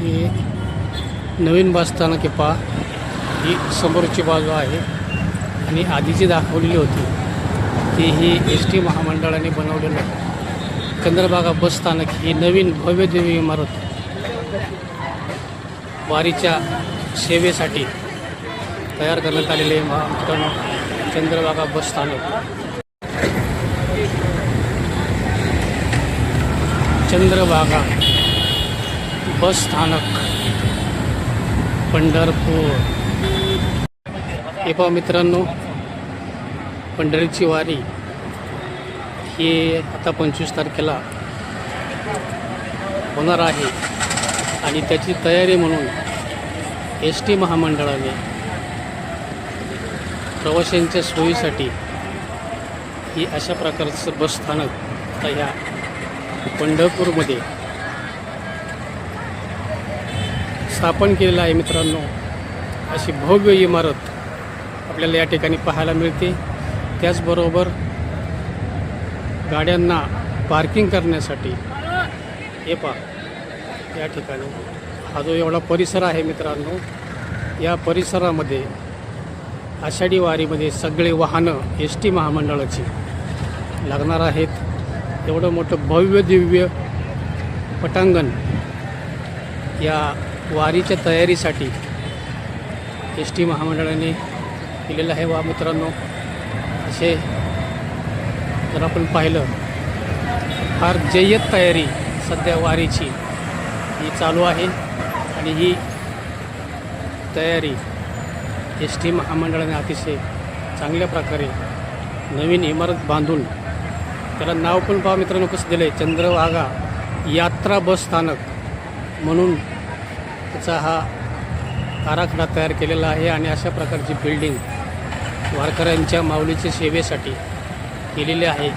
ही नवीन बस स्थानक आहे पहा. ही समोरची बाजू आहे आणि आधीची दाखवलेली होती ती ही एस टी महामंडळाने बनवलेलं चंद्रभागा बस स्थानक ही नवीन भव्य दिव्य इमारत वारीच्या सेवेसाठी तयार करण्यात आलेले मित्रांनो चंद्रभागा बस स्थानक. चंद्रभागा बस स्थानक पंढरपूर. हे पहा मित्रांनो, पंढरीची वारी ही आता 25 तारखेला होणार आहे आणि त्याची तयारी म्हणून एस टी महामंडळाने प्रवाशांच्या सोयीसाठी ही अशा प्रकारचं बसस्थानक आता ह्या पंढरपूरमध्ये स्थापन केलेलं आहे. मित्रांनो, अशी भव्य इमारत आपल्याला या ठिकाणी पाहायला मिळते. त्याचबरोबर गाड्यांना पार्किंग करण्यासाठी हे पहा या ठिकाणी हा जो एवढा परिसर आहे मित्रांनो, या परिसरामध्ये आषाढी वारीमध्ये सगळे वाहनं एस टी महामंडळाची लागणार आहेत. एवढं मोठं भव्य दिव्य पटांगण या वारीच्या तयारीसाठी एस टी महामंडळाने केलेलं आहे. वा मित्रांनो, असे जर आपण पाहिलं फार जय्यत तयारी सध्या वारीची ही चालू आहे आणि ही तयारी एस टी महामंडळाने अतिशय चांगल्या प्रकारे नवीन इमारत बांधून त्याला नाव पण पहा मित्रांनो कसं दिलं आहे, चंद्रभागा यात्रा बस स्थानक म्हणून त्याचा हा आराखडा तयार केलेला आहे. आणि अशा प्रकारची बिल्डिंग वारकऱ्यांच्या माऊलीच्या सेवेसाठी केलेली आहे.